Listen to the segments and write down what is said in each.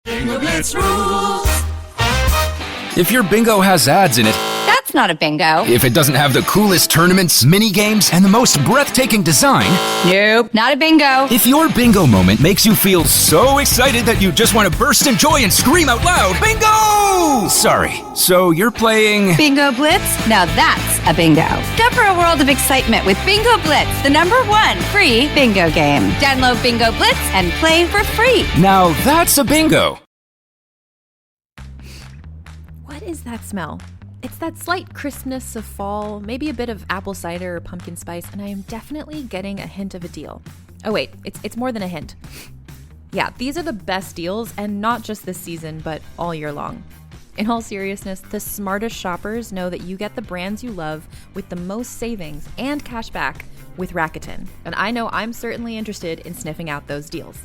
Bingo Blitz rules. If your bingo has ads in it, That's not a bingo. if it doesn't have the coolest tournaments, mini games, and the most breathtaking design, Nope, not a bingo. if your bingo moment makes you feel so excited that you just want to burst in joy and scream out loud, bingo! Sorry, so you're playing... Bingo Blitz? Now that's a bingo. Discover a world of excitement with Bingo Blitz, the #1 free bingo game. Download Bingo Blitz and play for free. Now that's a bingo. What is that smell? It's that slight crispness of fall, maybe a bit of apple cider or pumpkin spice, and I am definitely getting a hint of a deal. Oh wait, it's more than a hint. Yeah, these are the best deals, and not just this season, but all year long. In all seriousness, the smartest shoppers know that you get the brands you love with the most savings and cash back with Rakuten, and I know I'm certainly interested in sniffing out those deals.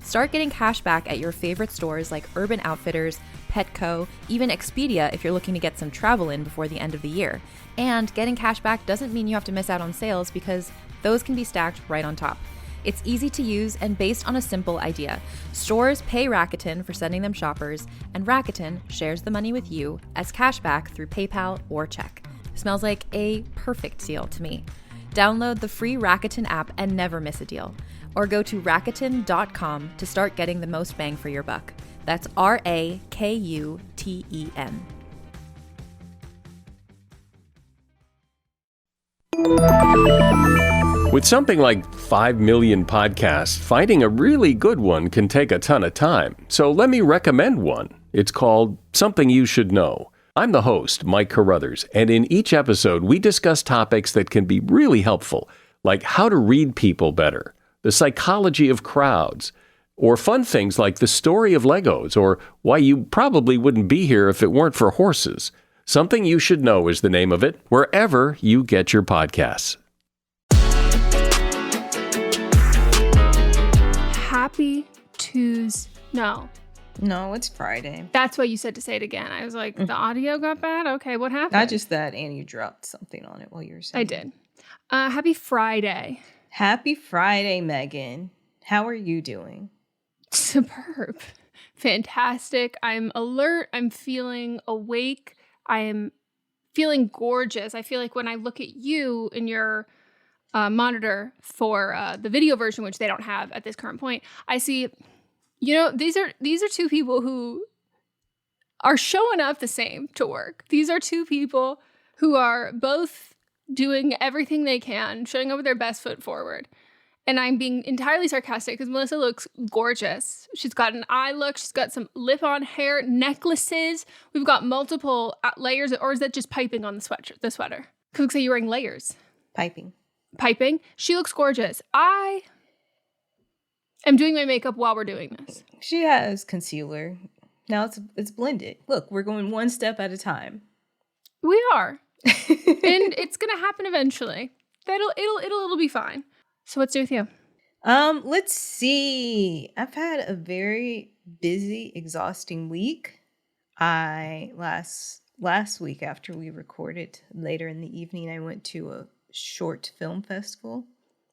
Start getting cash back at your favorite stores like Urban Outfitters, Petco, even Expedia if you're looking to get some travel in before the end of the year. And getting cash back doesn't mean you have to miss out on sales because those can be stacked right on top. It's easy to use and based on a simple idea. Stores pay Rakuten for sending them shoppers, and Rakuten shares the money with you as cash back through PayPal or check. Smells like a perfect deal to me. Download the free Rakuten app and never miss a deal. Or go to Rakuten.com to start getting the most bang for your buck. That's Rakuten. With something like 5 million podcasts, finding a really good one can take a ton of time. So let me recommend one. It's called Something You Should Know. I'm the host, Mike Carruthers, and in each episode, we discuss topics that can be really helpful, like how to read people better, the psychology of crowds, or fun things like the story of Legos, or why you probably wouldn't be here if it weren't for horses. Something You Should Know is the name of it, wherever you get your podcasts. Happy Tuesday. No, it's Friday. That's why you said to say it again. I was like, the audio got bad? Okay, what happened? Not just that, and you dropped something on it while you were saying I did. Happy Friday. Happy Friday, Megan. How are you doing? Superb. Fantastic. I'm alert. I'm feeling awake. I am feeling gorgeous. I feel like when I look at you in your monitor for the video version, which they don't have at this current point, I see, these are two people who are showing up the same to work. These are two people who are both doing everything they can, showing up with their best foot forward. And I'm being entirely sarcastic because Melissa looks gorgeous. She's got an eye look. She's got some lip-on hair, necklaces. We've got multiple layers. Or is that just piping on the sweater? Because it looks like you're wearing layers. Piping. She looks gorgeous. I am doing my makeup while we're doing this. She has concealer. Now it's blended. Look, we're going one step at a time. We are. And it's going to happen eventually. It'll be fine. So what's new with you? Let's see. I've had a very busy, exhausting week. Last week after we recorded later in the evening, I went to a short film festival,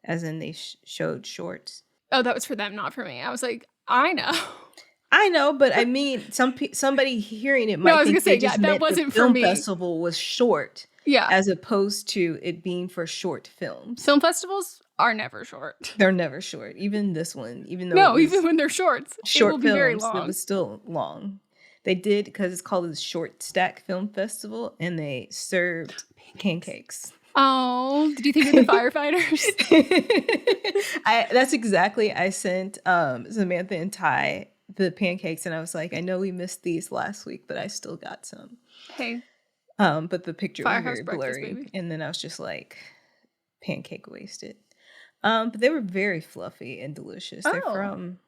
as in they showed shorts. Oh, that was for them, not for me. I was like, I know, but I mean, somebody hearing it might think they just meant the film festival was short, as opposed to it being for short films. Film festivals are never short. They're never short. Even this one, even when they're shorts, short it will be very long. It was still long. They did, because it's called the Short Stack Film Festival, and they served pancakes. Oh, did you think of the firefighters? That's exactly. I sent Samantha and Ty the pancakes, and I was like, I know we missed these last week, but I still got some. Hey. But the picture was Firehouse very blurry, baby. And then I was just like, pancake wasted. But they were very fluffy and delicious. They're from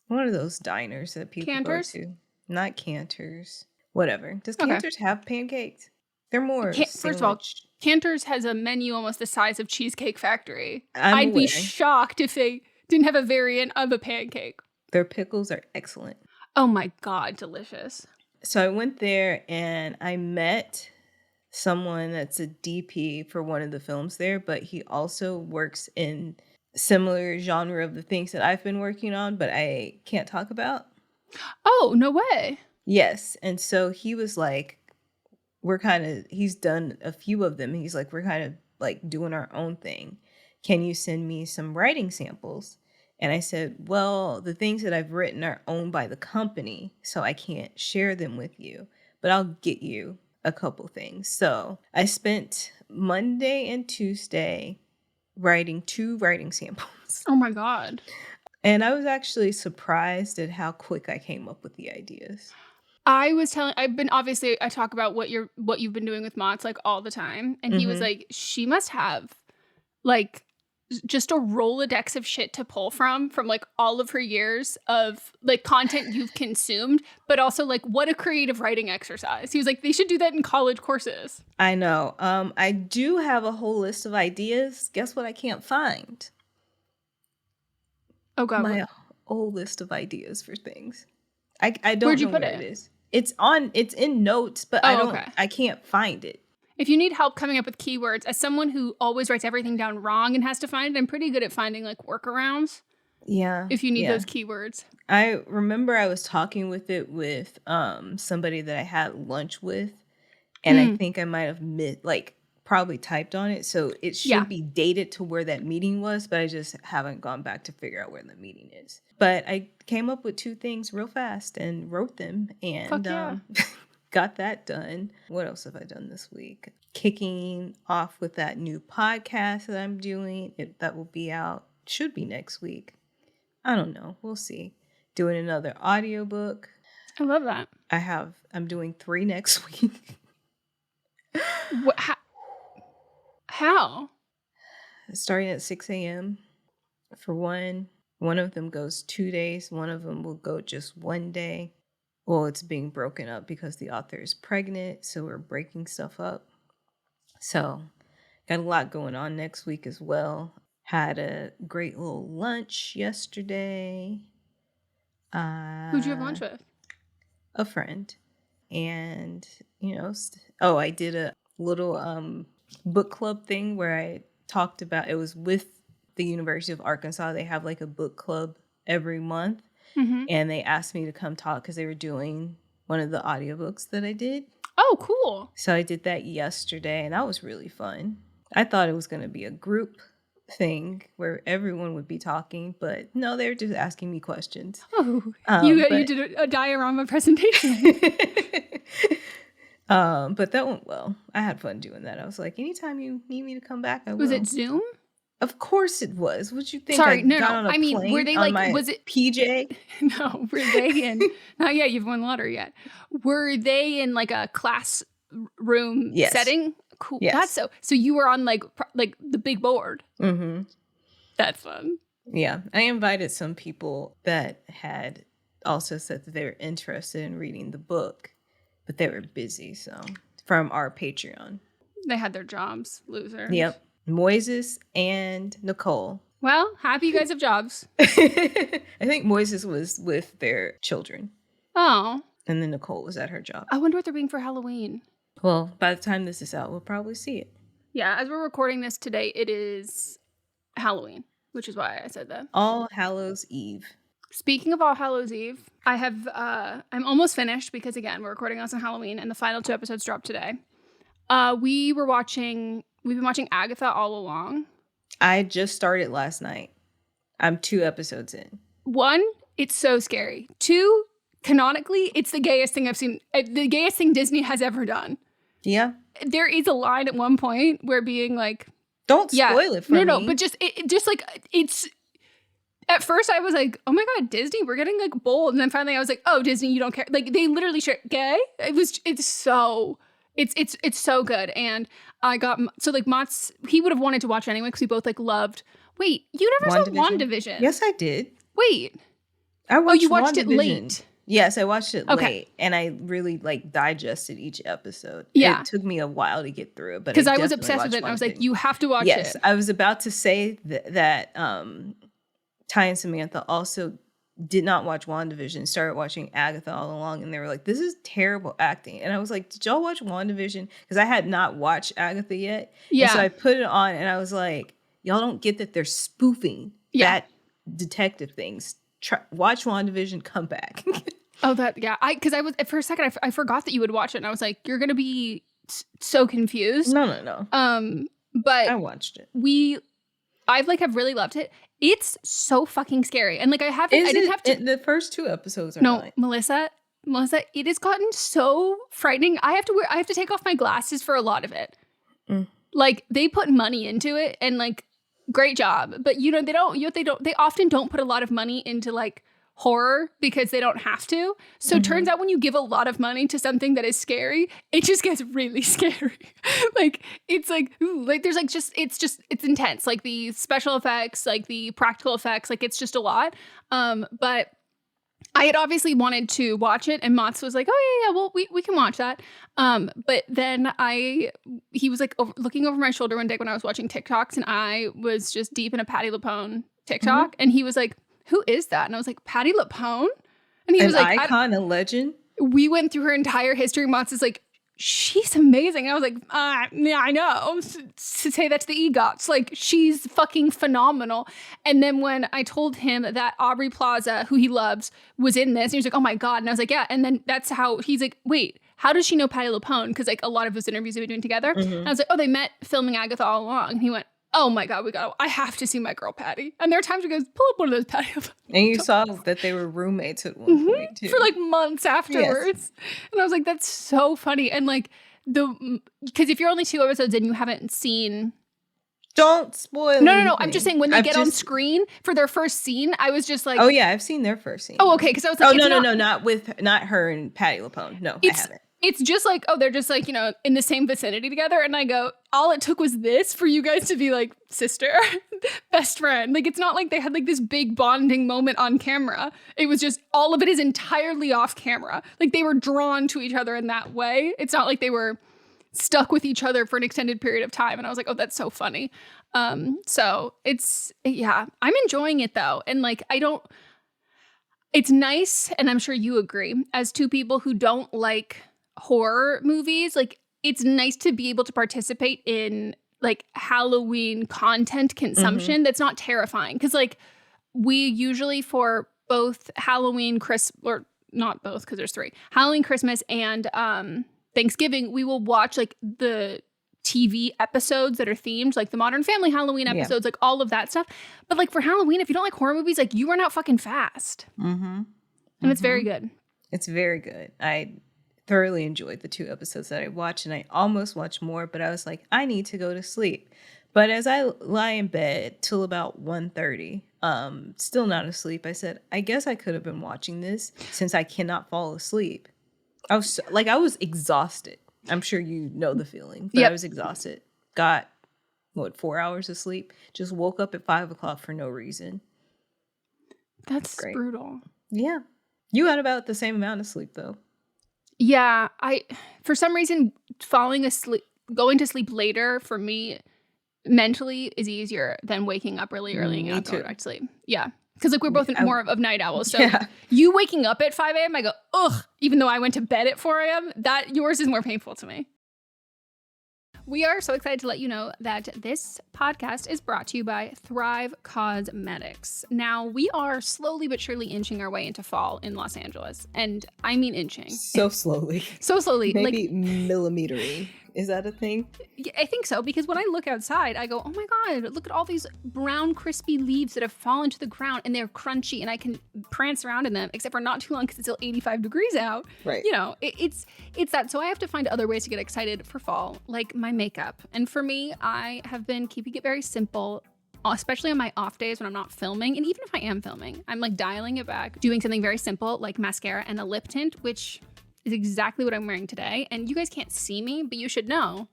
one of those diners that people Cantor's? go to. Not Cantor's. Whatever. Does Cantor's have pancakes? They're more First of all, Cantor's has a menu almost the size of Cheesecake Factory. I'd be shocked if they didn't have a variant of a pancake. Their pickles are excellent. Oh my God, delicious. So I went there and I met someone that's a DP for one of the films there, but he also works in similar genre of the things that I've been working on, but I can't talk about. Oh, no way. Yes. And so he was like, he's done a few of them. He's like, we're kind of like doing our own thing. Can you send me some writing samples? And I said, well, the things that I've written are owned by the company, so I can't share them with you, but I'll get you a couple things. So I spent Monday and Tuesday writing 2 writing samples. Oh my God. And I was actually surprised at how quick I came up with the ideas. I talk about what you've been doing with Mott's like all the time. And he was like, she must have like just a Rolodex of shit to pull from like all of her years of like content you've consumed, but also like what a creative writing exercise. He was like, they should do that in college courses. I know. I do have a whole list of ideas. Guess what I can't find? Oh God. My whole list of ideas for things. I don't Where'd you know put where it? it is. It's in notes, but I can't find it. If you need help coming up with keywords, as someone who always writes everything down wrong and has to find it, I'm pretty good at finding like workarounds. Yeah. If you need those keywords. I remember I was talking with somebody that I had lunch with, and I think I might have probably typed on it. So it should be dated to where that meeting was, but I just haven't gone back to figure out where the meeting is. But I came up with 2 things real fast and wrote them and got that done. What else have I done this week? Kicking off with that new podcast that I'm doing. That will be out. Should be next week. I don't know. We'll see. Doing another audiobook. I love that. I'm doing 3 next week. How? Starting at 6 a.m. for one. One of them goes 2 days. One of them will go just 1 day. Well, it's being broken up because the author is pregnant, so we're breaking stuff up. So, got a lot going on next week as well. Had a great little lunch yesterday. Who'd you have lunch with? A friend. And, I did a little book club thing where I talked about, it was with the University of Arkansas. They have like a book club every month. And they asked me to come talk because they were doing one of the audiobooks that I did. Oh, cool. So I did that yesterday, and that was really fun. I thought it was going to be a group thing where everyone would be talking, but no, they were just asking me questions. Oh, you did a diorama presentation. But that went well. I had fun doing that. I was like, anytime you need me to come back, I will. Was it Zoom? Of course it was. What you think? Sorry, I mean, were they like, was it PJ? No, were they in, not yet, you've won lottery yet. Were they in like a classroom setting? Cool. Yes. That's so you were on like the big board. Mm-hmm. That's fun. Yeah. I invited some people that had also said that they were interested in reading the book, but they were busy. So from our Patreon. They had their jobs, losers. Yep. Moises and Nicole. Well, happy you guys have jobs. I think Moises was with their children. Oh. And then Nicole was at her job. I wonder what they're being for Halloween. Well, by the time this is out, we'll probably see it. Yeah, as we're recording this today, it is Halloween, which is why I said that. All Hallows Eve. Speaking of All Hallows Eve, I'm almost finished because, again, we're recording on Halloween and the final 2 episodes dropped today. We've been watching Agatha All Along. I just started last night. I'm 2 episodes in. 1, it's so scary. 2, canonically, it's the gayest thing I've seen. The gayest thing Disney has ever done. Yeah. There is a line at one point where being like, don't spoil it for me. No, but just like it's. At first, I was like, "Oh my god, Disney, we're getting like bold," and then finally, I was like, "Oh, Disney, you don't care." Like they literally share gay. It's so good, and I got so like Mott's. He would have wanted to watch it anyway because we both like loved. Wait, you never saw WandaVision? Yes, I did. Wait, I watched. You watched it late. Yes, I watched it late, and I really like digested each episode. Yeah, it took me a while to get through it, but because I was obsessed with it. And I was like, "You have to watch it." Yes, I was about to say that. Ty and Samantha also did not watch WandaVision, started watching Agatha All Along, and they were like, this is terrible acting. And I was like, did y'all watch WandaVision? Because I had not watched Agatha yet. Yeah. And so I put it on, and I was like, y'all don't get that they're spoofing that detective things. Watch WandaVision, come back. Oh, because I was, for a second, I forgot that you would watch it. And I was like, you're going to be so confused. No. But I watched it. I've really loved it. It's so fucking scary. And like, the first 2 episodes are not. Melissa, it has gotten so frightening. I have to take off my glasses for a lot of it. Like, they put money into it, and like, great job. But they often don't put a lot of money into like horror because they don't have to. So it turns out when you give a lot of money to something that is scary, it just gets really scary. Like, it's like, ooh, like there's like it's intense. Like the special effects, like the practical effects, like it's just a lot. But I had obviously wanted to watch it, and Mats was like, oh yeah, well, we can watch that. But then he was like looking over my shoulder one day when I was watching TikToks, and I was just deep in a Patti LuPone TikTok, and he was like, who is that? And I was like, Patti LuPone? And he was like, icon and legend. We went through her entire history. Mats is like, she's amazing. And I was like, yeah, I know. To say that to the EGOTs, like, she's fucking phenomenal. And then when I told him that Aubrey Plaza, who he loves, was in this, and he was like, oh my God. And I was like, yeah. And then that's how he's like, wait, how does she know Patti LuPone? Because like a lot of those interviews we've been doing together. And I was like, oh, they met filming Agatha All Along. And he went, oh my God, I have to see my girl Patti. And there are times where he goes, pull up one of those Patti. And you saw that they were roommates at one point too. For like months afterwards. Yes. And I was like, that's so funny. And like because if you're only 2 episodes and you haven't seen. Don't spoil No. anything. I'm just saying when they get on screen for their first scene, I was just like. Oh yeah, I've seen their first scene. Oh, okay. Because I was like. Not her and Patti LuPone. No, I haven't. It's just like, oh, they're just like, in the same vicinity together. And I go, all it took was this for you guys to be like sister, best friend. Like, it's not like they had like this big bonding moment on camera. It was just, all of it is entirely off camera. Like, they were drawn to each other in that way. It's not like they were stuck with each other for an extended period of time. And I was like, oh, that's so funny. So I'm enjoying it though. And like, it's nice. And I'm sure you agree, as 2 people who don't like horror movies, like, it's nice to be able to participate in like Halloween content consumption that's not terrifying, because like we usually, for both Halloween, or not both because there's 3, Halloween, Christmas, and Thanksgiving, we will watch like the TV episodes that are themed, like the Modern Family Halloween episodes, like all of that stuff. But like for Halloween, if you don't like horror movies, like you run out fucking fast. And it's very good. It's very good. I thoroughly enjoyed the 2 episodes that I watched, and I almost watched more, but I was like, I need to go to sleep. But as I lie in bed till about 1:30, still not asleep, I said, I guess I could have been watching this since I cannot fall asleep. I was exhausted. I'm sure you know the feeling, but I was exhausted. Got 4 hours of sleep. Just woke up at 5 o'clock for no reason. That's brutal. Yeah. You had about the same amount of sleep though. Yeah, for some reason, going to sleep later for me mentally is easier than waking up really early and going back to sleep. Yeah, because like we're both more of night owls. So you waking up at 5 a.m., I go, ugh, even though I went to bed at 4 a.m., yours is more painful to me. We are so excited to let you know that this podcast is brought to you by Thrive Cosmetics. Now, we are slowly but surely inching our way into fall in Los Angeles. And I mean inching. So slowly. So slowly. Maybe millimeter-y. Is that a thing? Yeah, I think so, because when I look outside, I go, oh my God, look at all these brown, crispy leaves that have fallen to the ground, and they're crunchy, and I can prance around in them, except for not too long because it's still 85 degrees out. Right. It's that. So I have to find other ways to get excited for fall, like my makeup. And for me, I have been keeping it very simple, especially on my off days when I'm not filming. And even if I am filming, I'm like dialing it back, doing something very simple like mascara and a lip tint, which is exactly what I'm wearing today. And you guys can't see me, but you should know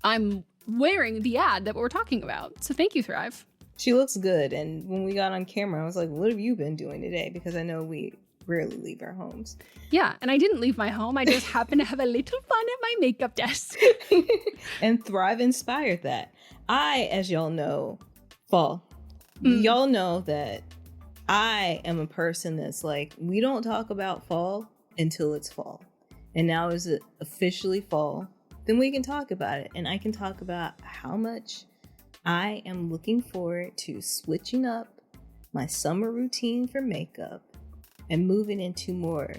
I'm wearing the ad that we're talking about. So thank you, Thrive. She looks good. And when we got on camera, I was like, what have you been doing today? Because I know we rarely leave our homes. Yeah, and I didn't leave my home. I just happened to have a little fun at my makeup desk. And Thrive inspired that. As y'all know, fall. Y'all know that I am a person that's like, we don't talk about fall until it's fall. And now is it officially fall? Then we can talk about it. And I can talk about how much I am looking forward to switching up my summer routine for makeup and moving into more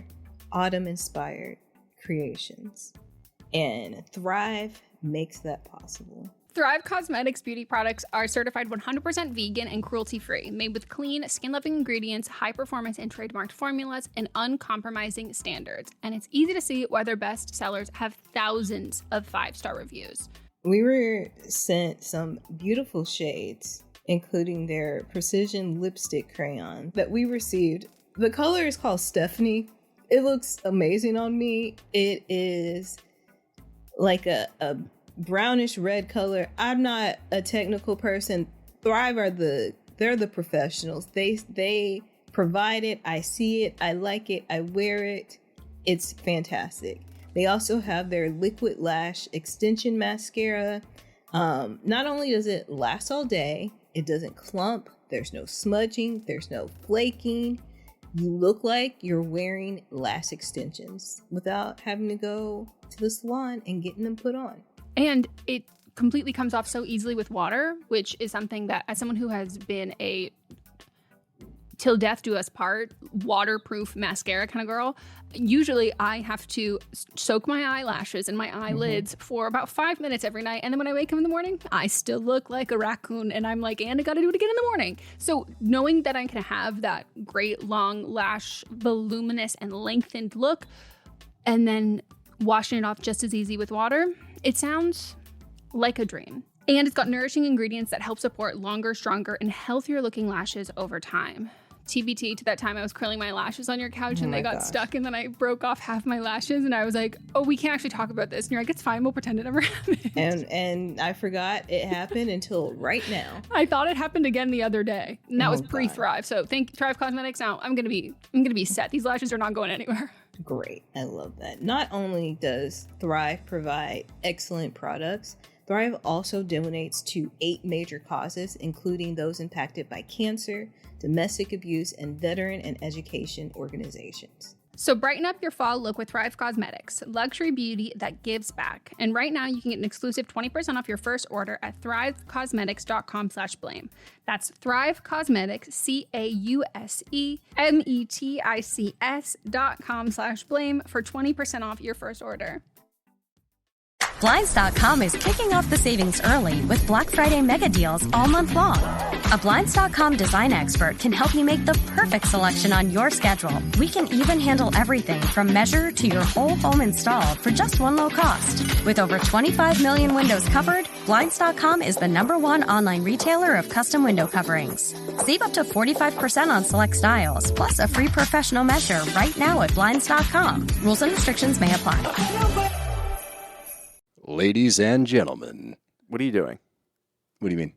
autumn-inspired creations. And Thrive makes that possible. Thrive Cosmetics beauty products are certified 100% vegan and cruelty-free, made with clean, skin-loving ingredients, high-performance and trademarked formulas, and uncompromising standards. And it's easy to see why their best sellers have thousands of 5-star reviews. We were sent some beautiful shades, including their precision lipstick crayon that we received. The color is called Stephanie. It looks amazing on me. It is like a brownish red color. I'm not a technical person. Thrive they're the professionals. They provide it. I see it. I like it. I wear it. It's fantastic. They also have their liquid lash extension mascara. Not only does it last all day, it doesn't clump. There's no smudging. There's no flaking. You look like you're wearing lash extensions without having to go to the salon and getting them put on. And it completely comes off so easily with water, which is something that, as someone who has been a till death do us part waterproof mascara kind of girl, usually I have to soak my eyelashes and my eyelids for about 5 minutes every night. And then when I wake up in the morning, I still look like a raccoon. And I'm like, and I got to do it again in the morning. So knowing that I can have that great long lash, voluminous and lengthened look, and then washing it off just as easy with water, it sounds like a dream. And it's got nourishing ingredients that help support longer, stronger, and healthier looking lashes over time. TBT to that time I was curling my lashes on your couch and they got stuck, and then I broke off half my lashes and I was like, oh, we can't actually talk about this. And you're like, it's fine, we'll pretend it never happened. And I forgot it happened until right now. I thought it happened again the other day. And that was pre-Thrive. So thank Thrive Cosmetics. Now I'm gonna be set. These lashes are not going anywhere. Great. I love that. Not only does Thrive provide excellent products, Thrive also donates to 8 major causes, including those impacted by cancer, domestic abuse, and veteran and education organizations. So brighten up your fall look with Thrive Cosmetics, luxury beauty that gives back. And right now you can get an exclusive 20% off your first order at thrivecosmetics.com/blame. That's Thrive Cosmetics, CAUSEMETICS.com/blame for 20% off your first order. Blinds.com is kicking off the savings early with Black Friday mega deals all month long. A Blinds.com design expert can help you make the perfect selection on your schedule. We can even handle everything from measure to your whole home installed for just one low cost. With over 25 million windows covered, Blinds.com is the #1 online retailer of custom window coverings. Save up to 45% on select styles, plus a free professional measure right now at Blinds.com. Rules and restrictions may apply. Ladies and gentlemen. What are you doing? What do you mean?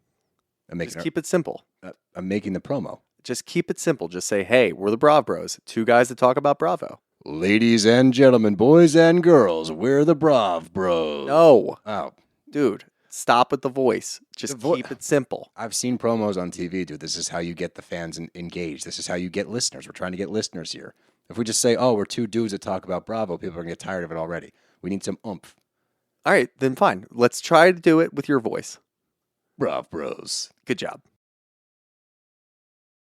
Just keep it simple. I'm making the promo. Just keep it simple. Just say, hey, we're the Brav Bros. 2 guys that talk about Bravo. Ladies and gentlemen, boys and girls, we're the Brav Bros. No. Oh. Dude, stop with the voice. Just keep it simple. I've seen promos on TV, dude. This is how you get the fans engaged. This is how you get listeners. We're trying to get listeners here. If we just say, oh, we're 2 dudes that talk about Bravo, people are going to get tired of it already. We need some oomph. All right, then fine. Let's try to do it with your voice. Brav Bros. Good job.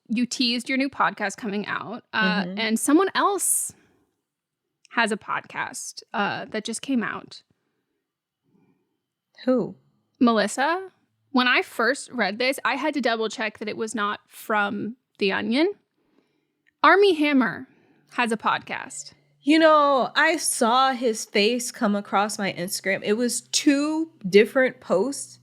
You teased your new podcast coming out, and someone else has a podcast that just came out. Who? Melissa. When I first read this, I had to double check that it was not from The Onion. Armie Hammer has a podcast. You know, I saw his face come across my Instagram. It was 2 different posts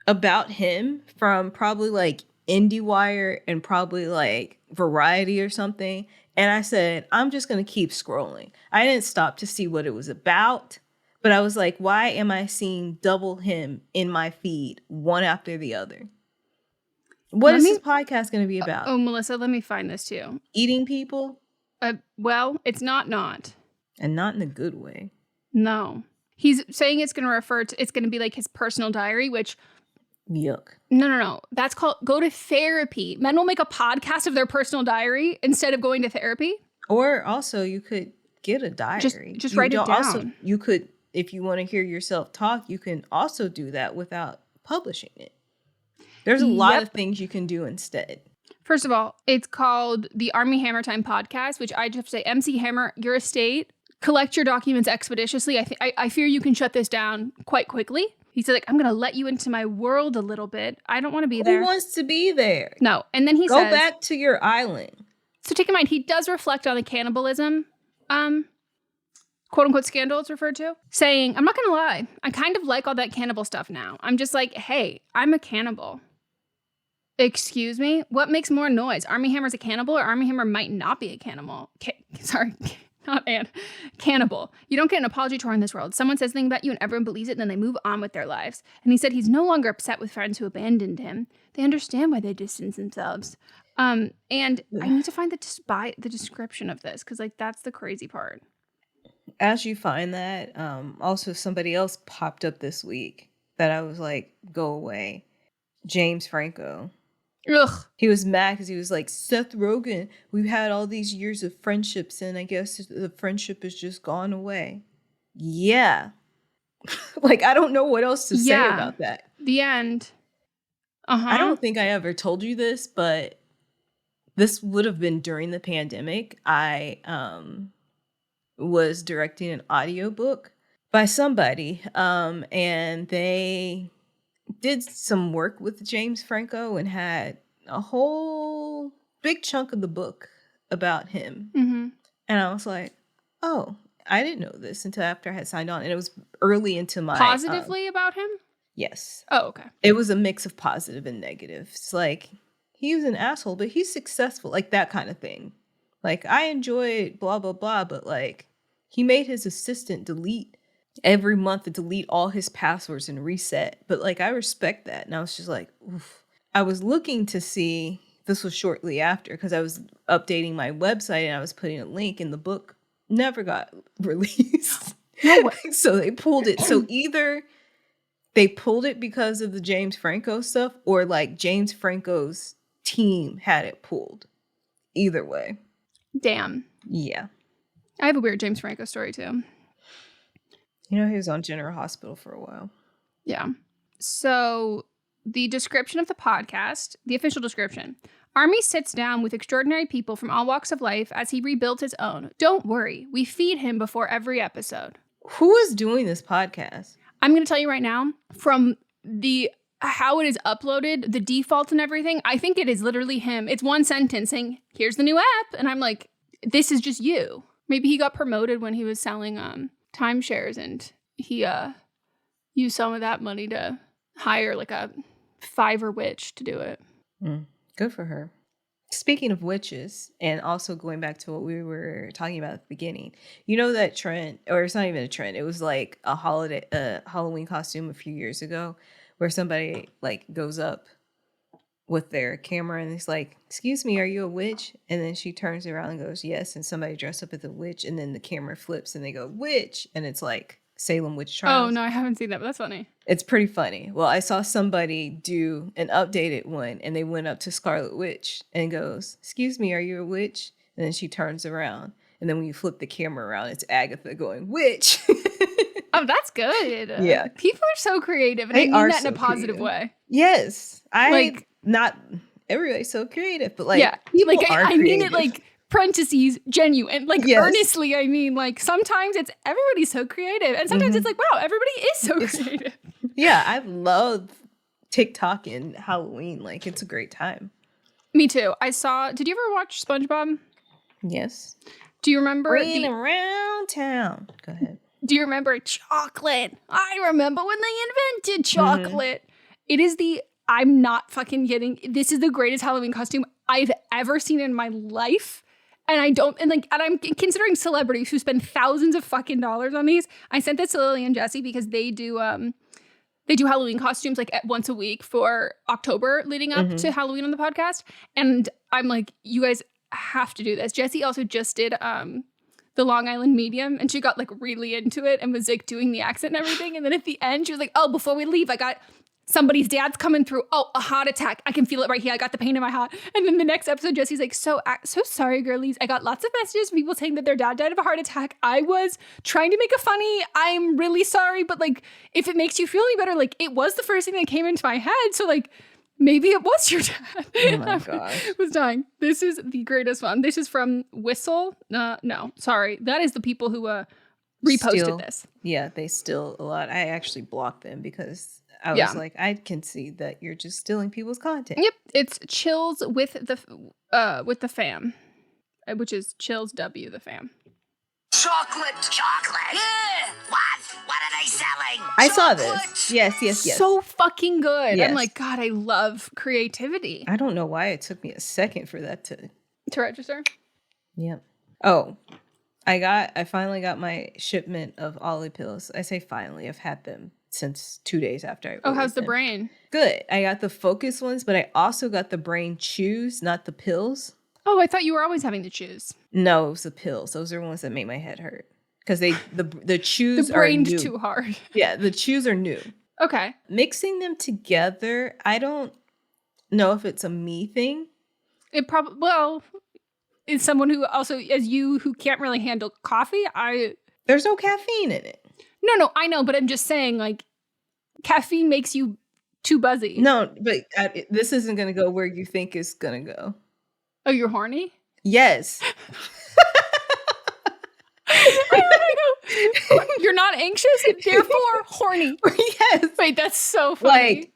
about him from probably like IndieWire and probably like Variety or something. And I said, I'm just going to keep scrolling. I didn't stop to see what it was about, but I was like, why am I seeing double him in my feed, one after the other? What is this podcast going to be about? Oh, Melissa, let me find this too. Eating people? Well, it's not. And not in a good way. No. He's saying it's going to be like his personal diary, which... Yuck. No. That's called go to therapy. Men will make a podcast of their personal diary instead of going to therapy. Or also you could get a diary. Just write it down. Also, you could, if you want to hear yourself talk, you can also do that without publishing it. There's a lot of things you can do instead. First of all, it's called the Army Hammer Time podcast, which I just have to say, MC Hammer, your estate, collect your documents expeditiously. I fear you can shut this down quite quickly. He said, like, I'm going to let you into my world a little bit. I don't want to be there. Who wants to be there? No. And then he says, go back to your island. So take in mind, he does reflect on the cannibalism, quote unquote scandal it's referred to, saying, I'm not going to lie. I kind of like all that cannibal stuff now. I'm just like, hey, I'm a cannibal. Excuse me? What makes more noise? Army Hammer's a cannibal, or Army Hammer might not be a cannibal? Cannibal. You don't get an apology tour in this world. Someone says something about you and everyone believes it, and then they move on with their lives. And he said he's no longer upset with friends who abandoned him. They understand why they distance themselves. And I need to find the description of this, because like that's the crazy part. As you find that, also somebody else popped up this week that I was like, go away. James Franco. Ugh. He was mad because he was like, Seth Rogen, we've had all these years of friendships and I guess the friendship has just gone away. Yeah. Like, I don't know what else to say about that. The end. I don't think I ever told you this, but this would have been during the pandemic. I was directing an audiobook by somebody, and they did some work with James Franco and had a whole big chunk of the book about him. Mm-hmm. And I was like, oh, I didn't know this until after I had signed on. And it was early into my... Positively about him? Yes. Oh, okay. It was a mix of positive and negative. It's like, he was an asshole, but he's successful. Like, that kind of thing. Like, I enjoyed blah, blah, blah, but like, he made his assistant delete every month to delete all his passwords and reset. But like, I respect that. And I was just like, oof. I was looking to see, this was shortly after, because I was updating my website and I was putting a link, and the book never got released. No way. So they pulled it. So either they pulled it because of the James Franco stuff, or like James Franco's team had it pulled. Either way. Damn. Yeah. I have a weird James Franco story too. You know, he was on General Hospital for a while. Yeah. So the description of the podcast, the official description. Army sits down with extraordinary people from all walks of life as he rebuilds his own. Don't worry, we feed him before every episode. Who is doing this podcast? I'm going to tell you right now, from the how it is uploaded, the default and everything, I think it is literally him. It's one sentence saying, here's the new app. And I'm like, this is just you. Maybe he got promoted when he was selling timeshares, and he used some of that money to hire like a Fiverr witch to do it. Good for her. Speaking of witches, and also going back to what we were talking about at the beginning, you know that trend, or it's not even a trend, it was like a Halloween costume a few years ago where somebody like goes up with their camera and it's like, excuse me, are you a witch? And then she turns around and goes, yes. And somebody dressed up as a witch, and then the camera flips and they go, witch. And it's like Salem Witch Trials. Oh, no, I haven't seen that, but that's funny. It's pretty funny. Well, I saw somebody do an updated one, and they went up to Scarlet Witch and goes, excuse me, are you a witch? And then she turns around. And then when you flip the camera around, it's Agatha going, witch. Oh, that's good. Yeah. People are so creative, and They I mean are that in so a positive creative. way. Yes. Like, not everybody's so creative, but like, yeah, people like are I mean creative. it like parentheses genuine, like Yes. earnestly. I mean, like sometimes it's everybody's so creative, and sometimes it's like, wow, everybody is so creative. Yeah, I love TikTok and Halloween. Like, it's a great time. Me too. Did you ever watch SpongeBob? Yes. Do you remember Ran around town. Go ahead. Do you remember chocolate? I remember when they invented chocolate. It is I'm not fucking kidding. This is the greatest Halloween costume I've ever seen in my life. And I'm considering celebrities who spend thousands of fucking dollars on these. I sent this to Lily and Jesse because they do Halloween costumes like once a week for October leading up to Halloween on the podcast. And I'm like, you guys have to do this. Jesse also just did the Long Island Medium, and she got like really into it and was like doing the accent and everything. And then at the end, she was like, oh, before we leave, I got somebody's dad's coming through. Oh, a heart attack. I can feel it right here. I got the pain in my heart. And then the next episode, Jesse's like, so sorry, girlies. I got lots of messages from people saying that their dad died of a heart attack. I was trying to make it funny. I'm really sorry. But like, if it makes you feel any better, like it was the first thing that came into my head. So like, Maybe it was your dad. Oh my gosh. I was dying. This is the greatest one. This is from Whistle. No, sorry. That is the people who reposted this. Yeah, they steal a lot. I actually blocked them because I was like, I can see that you're just stealing people's content. Yep, it's Chills with the fam, which is Chills W the fam. Chocolate. Yeah. What are they selling? I saw this. Yes. So fucking good. Yes. I'm like, God, I love creativity. I don't know why it took me a second for that to register. Yep. Oh, I finally got my shipment of Olly pills. I say finally. I've had them since 2 days after I ordered How's the them. brain? Good. I got the focus ones, but I also got the brain chews, not the pills. Oh, I thought you were always having to choose. No, it was the pills. Those are ones that make my head hurt. Because the chews The are brain's new. too hard. Yeah, the chews are new. Okay. Mixing them together, I don't know if it's a me thing. It probably, well, is someone who also, as you, who can't really handle coffee, There's no caffeine in it. No, I know, but I'm just saying, like, caffeine makes you too buzzy. No, but this isn't going to go where you think it's going to go. Oh, you're horny? Yes. You're not anxious, therefore horny. Yes. Wait, that's so funny. Like,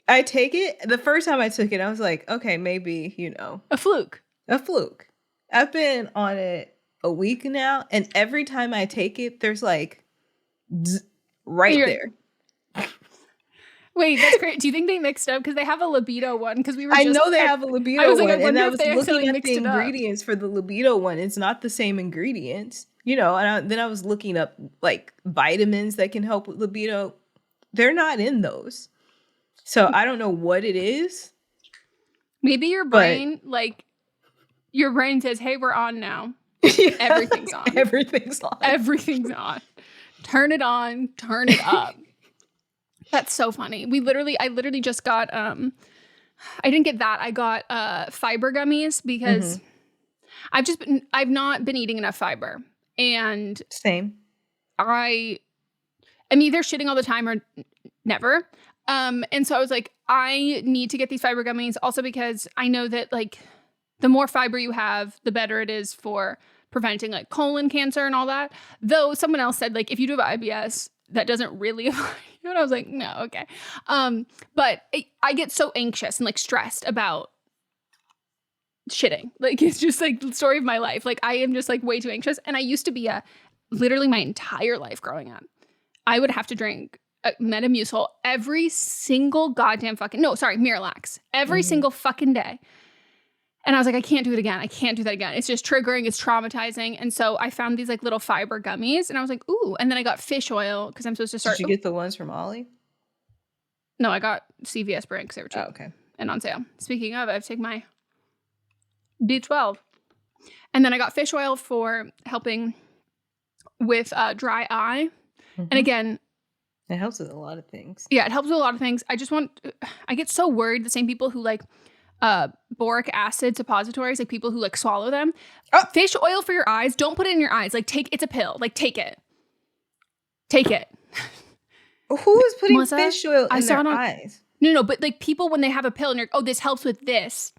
I take it. The first time I took it, I was like, okay, maybe, a fluke. I've been on it a week now, and every time I take it, there's like there. Wait, that's great. Do you think they mixed up? Because they have a libido one. Because we were. I know they have a libido one, and I was looking at the ingredients for the libido one. It's not the same ingredients, And then I was looking up like vitamins that can help with libido. They're not in those, so I don't know what it is. Maybe your brain, your brain says, "Hey, we're on now. Everything's on. Everything's on. Everything's on. Turn it on. Turn it up." That's so funny. I literally just got, I didn't get that. I got fiber gummies because I've not been eating enough fiber. And same. I'm either shitting all the time or never. And so I was like, I need to get these fiber gummies also because I know that like the more fiber you have, the better it is for preventing like colon cancer and all that. Though someone else said like, if you do have IBS, that doesn't really apply. And I was like, no, okay. But I get so anxious and like stressed about shitting. Like, it's just like the story of my life. Like, I am just like way too anxious. And I used to be literally my entire life growing up, I would have to drink Metamucil every single goddamn Miralax every single fucking day. And I was like, I can't do it again. I can't do that again. It's just triggering. It's traumatizing. And so I found these like little fiber gummies and I was like, ooh. And then I got fish oil because I'm supposed to start. Did you get the ones from Olly? No, I got CVS brand because they were cheap. Oh, okay. And on sale. Speaking of, I've taken my B12. And then I got fish oil for helping with dry eye. And again, it helps with a lot of things. Yeah, it helps with a lot of things. I get so worried the same people who like boric acid suppositories, like people who like swallow them. Fish oil for your eyes. Don't put it in your eyes. Like it's a pill. Like take it. Who is putting Melissa, fish oil in their eyes? No, but like people when they have a pill and you're like, oh, this helps with this.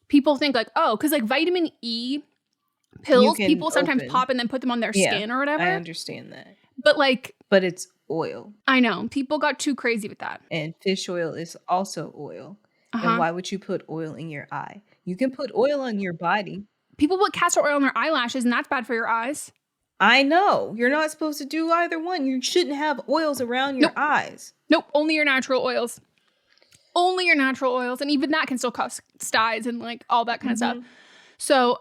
People think like, oh, because like vitamin E pills, people sometimes pop and then put them on their skin or whatever. I understand that. But it's oil. I know. People got too crazy with that. And fish oil is also oil. And why would you put oil in your eye? You can put oil on your body. People put castor oil on their eyelashes, and that's bad for your eyes. I know. You're not supposed to do either one. You shouldn't have oils around your eyes. Nope. Only your natural oils. Only your natural oils. And even that can still cause styes and like all that kind of stuff. So,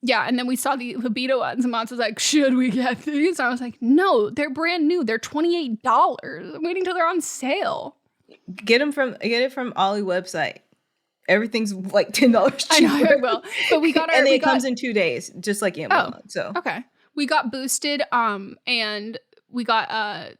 yeah. And then we saw the libido ones, and Moms was like, should we get these? And I was like, no, they're brand new. They're $28. I'm waiting till they're on sale. Get it from Olly website. Everything's like $10 cheaper. I know, I will. But we got our, and it comes in 2 days, just like Amazon. So okay, we got boosted, and we got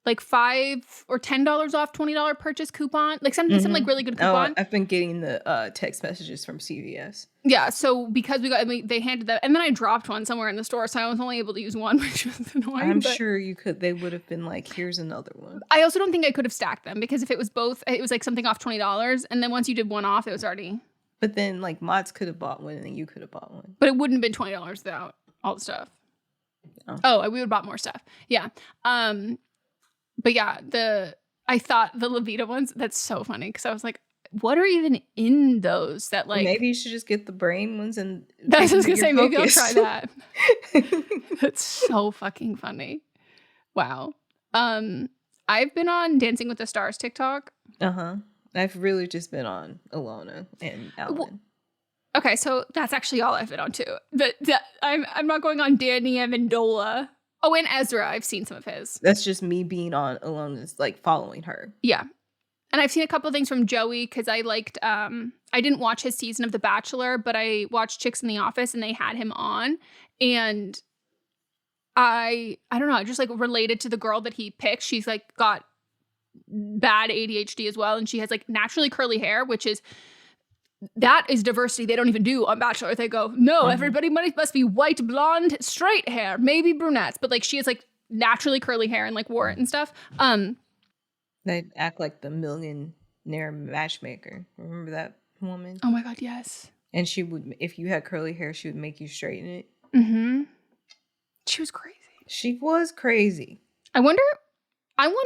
like $5 or $10 off $20 purchase coupon, like some like really good coupon. I've been getting the text messages from CVS. Yeah, so because they handed that, and then I dropped one somewhere in the store, so I was only able to use one, which was annoying. I'm sure you could. They would have been like, here's another one. I also don't think I could have stacked them because if it was both, it was like something off $20, and then once you did one off, it was already. But then like Mott's could have bought one, and then you could have bought one. But it wouldn't have been $20 without all the stuff. Oh, we would have bought more stuff. Yeah. But yeah, I thought the Levita ones, that's so funny because I was like, what are even in those that like. Maybe you should just get the brain ones and. That's what I was going to say. Maybe I'll try that. That's so fucking funny. Wow. I've been on Dancing with the Stars TikTok. I've really just been on Alona and Alan. Well, okay, so that's actually all I've been on too. But I'm not going on Danny Amendola. Oh, and Ezra. I've seen some of his. That's just me being on Alona's, like following her. Yeah. And I've seen a couple of things from Joey because I liked, I didn't watch his season of The Bachelor, but I watched Chicks in the Office and they had him on. And I don't know, I just like related to the girl that he picked. She's like got bad ADHD as well. And she has like naturally curly hair, which is, that is diversity they don't even do on Bachelor. They go, no, everybody must be white, blonde, straight hair, maybe brunettes. But like she has like naturally curly hair and like wore it and stuff. They act like the millionaire matchmaker. Remember that woman? Oh my God, yes. And she would, if you had curly hair, she would make you straighten it. Mm-hmm. She was crazy. She was crazy. I wonder,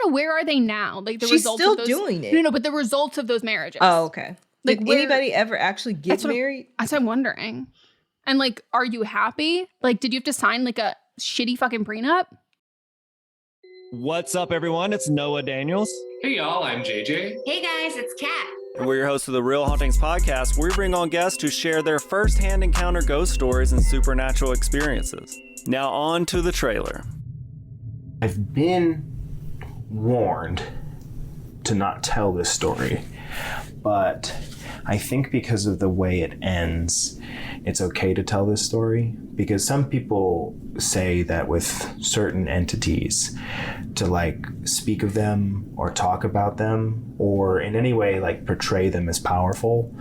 where are they now? Like the She's results still of those, doing it. No, but the results of those marriages. Oh, okay. Like Did anybody ever actually get married? That's what I'm wondering. And like, are you happy? Like, did you have to sign like a shitty fucking prenup? What's up, everyone? It's Noah Daniels. Hey, y'all. I'm JJ. Hey, guys. It's Kat. And we're your hosts of the Real Hauntings podcast, where we bring on guests to share their first-hand encounter ghost stories and supernatural experiences. Now on to the trailer. I've been warned to not tell this story, but I think because of the way it ends, it's okay to tell this story, because some people say that with certain entities, to like speak of them or talk about them or in any way like portray them as powerful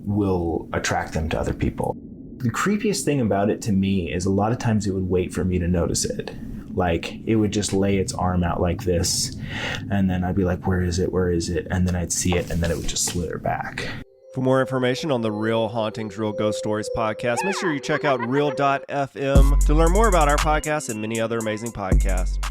will attract them to other people. The creepiest thing about it to me is a lot of times it would wait for me to notice it. Like it would just lay its arm out like this, and then I'd be like, where is it? Where is it? And then I'd see it, and then it would just slither back. For more information on the Real Hauntings, Real Ghost Stories podcast, make sure you check out real.fm to learn more about our podcast and many other amazing podcasts.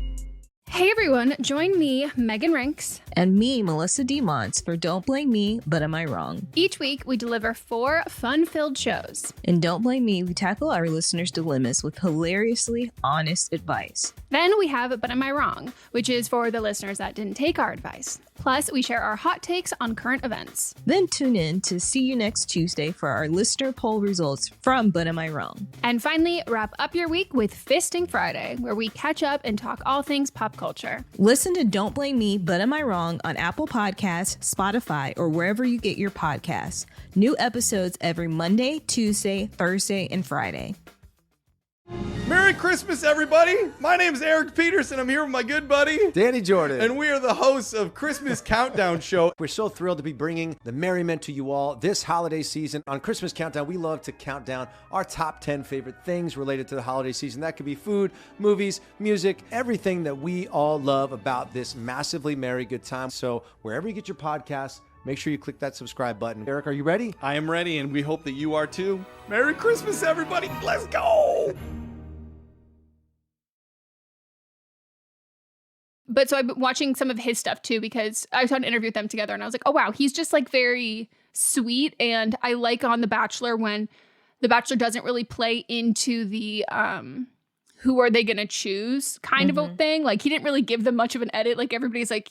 Hey everyone, join me, Megan Rinks. And me, Melissa DeMonts, for Don't Blame Me, But Am I Wrong? Each week, we deliver 4 fun-filled shows. In Don't Blame Me, we tackle our listeners' dilemmas with hilariously honest advice. Then we have But Am I Wrong, which is for the listeners that didn't take our advice. Plus, we share our hot takes on current events. Then tune in to See You Next Tuesday for our listener poll results from But Am I Wrong? And finally, wrap up your week with Fisting Friday, where we catch up and talk all things pop culture. Listen to Don't Blame Me, But Am I Wrong on Apple Podcasts, Spotify, or wherever you get your podcasts. New episodes every Monday, Tuesday, Thursday, and Friday. Merry Christmas, everybody! My name's Eric Peterson. I'm here with my good buddy, Danny Jordan. And we are the hosts of Christmas Countdown Show. We're so thrilled to be bringing the merriment to you all this holiday season. On Christmas Countdown, we love to count down our top 10 favorite things related to the holiday season. That could be food, movies, music, everything that we all love about this massively merry good time. So wherever you get your podcasts, make sure you click that subscribe button. Eric, are you ready? I am ready, and we hope that you are too. Merry Christmas, everybody! Let's go! But so I've been watching some of his stuff too, because I saw an interview with them together and I was like, oh wow, he's just like very sweet. And I like on The Bachelor when The Bachelor doesn't really play into the who are they gonna choose kind of a thing. Like he didn't really give them much of an edit. Like everybody's like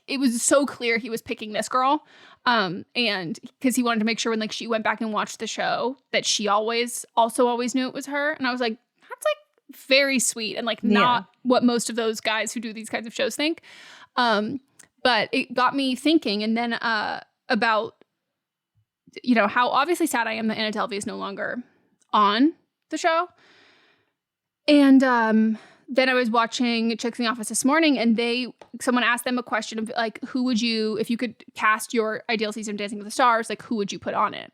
it was so clear he was picking this girl. And because he wanted to make sure when like she went back and watched the show that she always knew it was her. And I was like, that's like very sweet and like not what most of those guys who do these kinds of shows think. But it got me thinking, and then about, you know, how obviously sad I am that Anna Delvey is no longer on the show. And then I was watching Chicks in the Office this morning, and someone asked them a question of like, who would you, if you could cast your ideal season of Dancing with the Stars, like who would you put on it?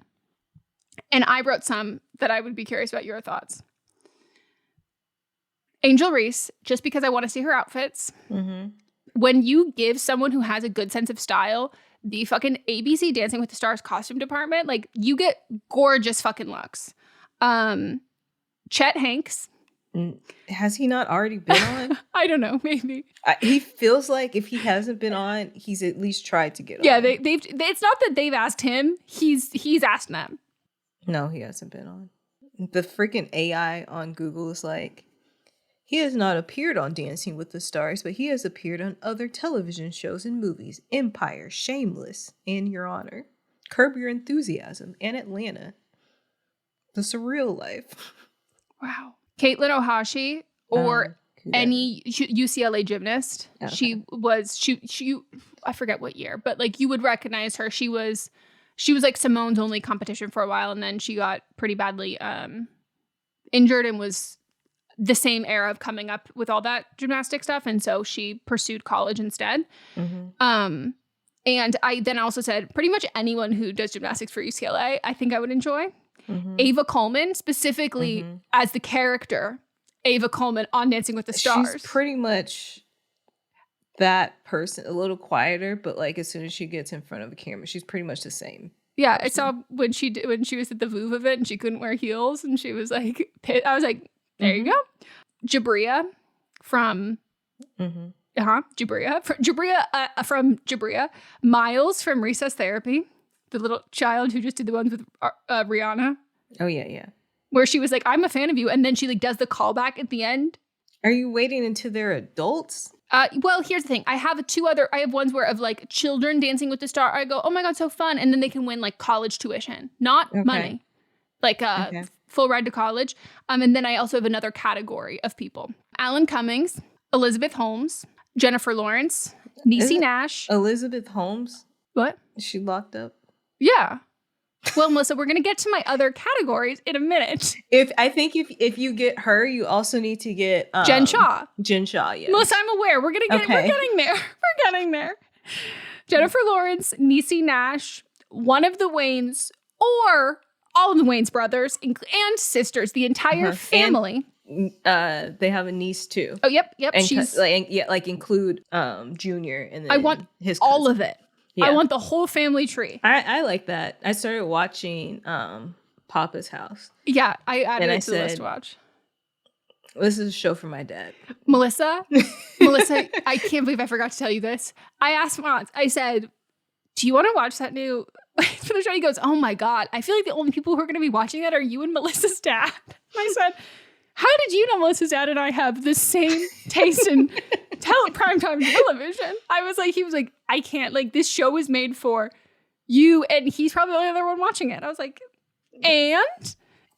And I wrote some that I would be curious about your thoughts. Angel Reese, just because I want to see her outfits. Mm-hmm. When you give someone who has a good sense of style the fucking ABC Dancing with the Stars costume department, like you get gorgeous fucking looks. Chet Hanks. Has he not already been on? I don't know, maybe. He feels like if he hasn't been on, he's at least tried to get on. Yeah, it's not that they've asked him, he's asked them. No, he hasn't been on. The freaking AI on Google is like, he has not appeared on Dancing with the Stars, but he has appeared on other television shows and movies. Empire, Shameless, and Your Honor, Curb Your Enthusiasm, and Atlanta. The Surreal Life. Wow. Caitlin Ohashi or any UCLA gymnast. Okay. She I forget what year, but like you would recognize her. She was like Simone's only competition for a while, and then she got pretty badly injured and was the same era of coming up with all that gymnastic stuff, and so she pursued college instead. Mm-hmm. And I then also said pretty much anyone who does gymnastics for UCLA, I think I would enjoy. Mm-hmm. Ava Coleman, specifically as the character Ava Coleman on Dancing with the Stars. She's pretty much that person, a little quieter, but like as soon as she gets in front of a camera, she's pretty much the same. Yeah, person. I saw when she was at the Vouv event and she couldn't wear heels, and she was like, I was like, there you go. Jabria from Jabria from Jabria. Miles from Recess Therapy, the little child who just did the ones with Rihanna. Oh yeah. Where she was like, I'm a fan of you, and then she like does the callback at the end. Are you waiting until they're adults? Well, here's the thing. I have ones where of like children dancing with the star. I go, oh my God, so fun. And then they can win like college tuition, not money. Like full ride to college. And then I also have another category of people. Alan Cummings, Elizabeth Holmes, Jennifer Lawrence, Niecy Nash. Elizabeth Holmes? What? Is she locked up? Yeah. Well, Melissa, we're going to get to my other categories in a minute. If you get her, you also need to get Jen Shaw. Jen Shaw, yes. Melissa, I'm aware. We're getting there. We're getting there. Jennifer Lawrence, Niecy Nash, one of the Waynes, or all of the Wayne's brothers and sisters, the entire family. And, they have a niece too. Oh, yep. And she's include Junior and then I want his all of it. Yeah. I want the whole family tree. I like that. I started watching Papa's House. Yeah, I added it to the list to watch. This is a show for my dad. Melissa, I can't believe I forgot to tell you this. I asked Mons, I said, do you want to watch that new for the show? He goes, oh my God, I feel like the only people who are going to be watching that are you and Melissa's dad. I said, how did you know Melissa's dad and I have the same taste in primetime television? He was like, I can't, like, this show is made for you, and he's probably the only other one watching it. I was like, and?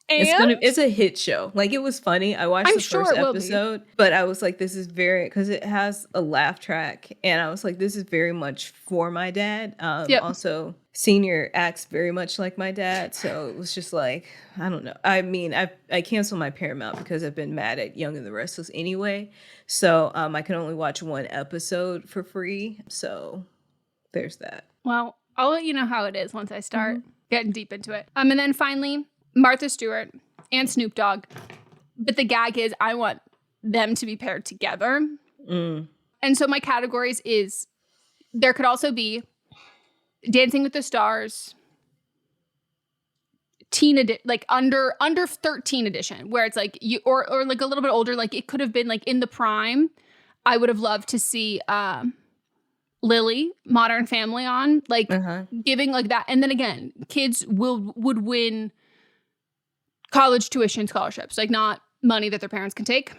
It's a hit show. Like, it was funny. I watched the first episode, but I was like, this is because it has a laugh track, and I was like, this is very much for my dad. Also, Senior acts very much like my dad, so it was just like, I don't know. I mean, I canceled my Paramount because I've been mad at Young and the Restless anyway, so I can only watch one episode for free, so there's that. Well, I'll let you know how it is once I start getting deep into it. And then finally, Martha Stewart and Snoop Dogg. But the gag is I want them to be paired together. And so my categories is there could also be Dancing with the Stars, like under 13 edition, where it's like you or like a little bit older, like it could have been like in the prime. I would have loved to see Lily, Modern Family on, like giving like that. And then again, kids would win college tuition scholarships, like not money that their parents can take.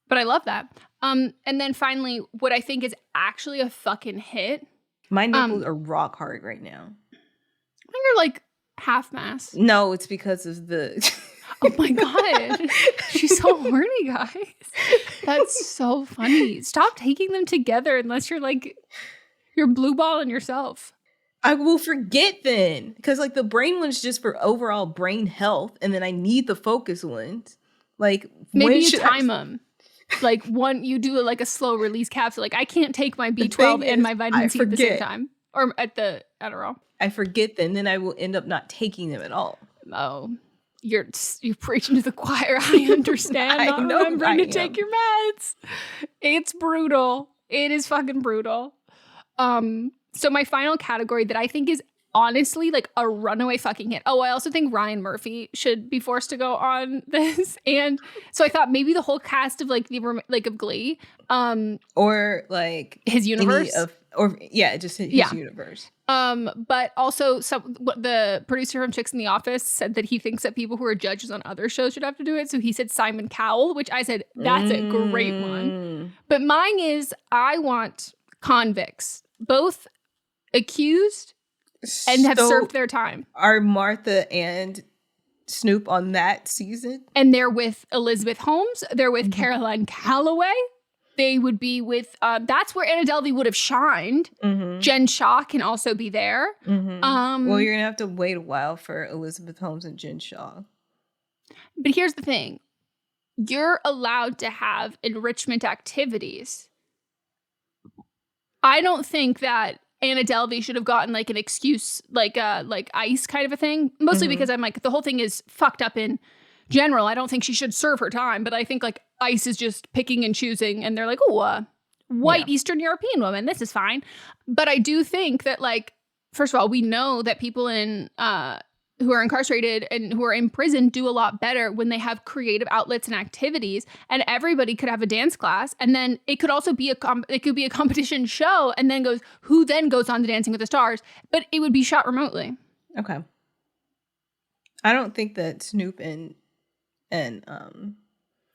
But I love that. And then finally, what I think is actually a fucking hit. My nipples are rock hard right now. I think you're like half mass. No, it's because of the... Oh my God. She's so horny, guys. That's so funny. Stop taking them together unless you're like, you're blue balling yourself. I will forget then. Because like the brain one's just for overall brain health. And then I need the focus ones. Like, maybe you time them. like you do like a slow release capsule. Like I can't take my B12 and my vitamin C at the same time, or at the Adderall. I forget them, then I will end up not taking them at all. Oh, you're preaching to the choir. I understand. Not remembering to take your meds. It's brutal. It is fucking brutal. So my final category that I think is honestly like a runaway fucking hit. Oh, I also think Ryan Murphy should be forced to go on this. And so I thought maybe the whole cast of like of Glee, or like his universe, just his universe. But also the producer from Chicks in the Office said that he thinks that people who are judges on other shows should have to do it. So he said Simon Cowell, which I said that's a great one. But mine is I want convicts, both accused and have served their time. Are Martha and Snoop on that season? And they're with Elizabeth Holmes. They're with Caroline Calloway. They would be with, that's where Anna Delvey would have shined. Jen Shaw can also be there. Well, you're going to have to wait a while for Elizabeth Holmes and Jen Shaw. But here's the thing. You're allowed to have enrichment activities. I don't think that Anna Delvey should have gotten like an excuse, like ICE kind of a thing. Mostly because I'm like, the whole thing is fucked up in general. I don't think she should serve her time, but I think like ICE is just picking and choosing, and they're like, oh, white Eastern European woman, this is fine. But I do think that like, first of all, we know that people in who are incarcerated and who are in prison do a lot better when they have creative outlets and activities, and everybody could have a dance class, and then it could also be it could be a competition show, and then who then goes on to Dancing with the Stars, but it would be shot remotely. Okay. I don't think that Snoop and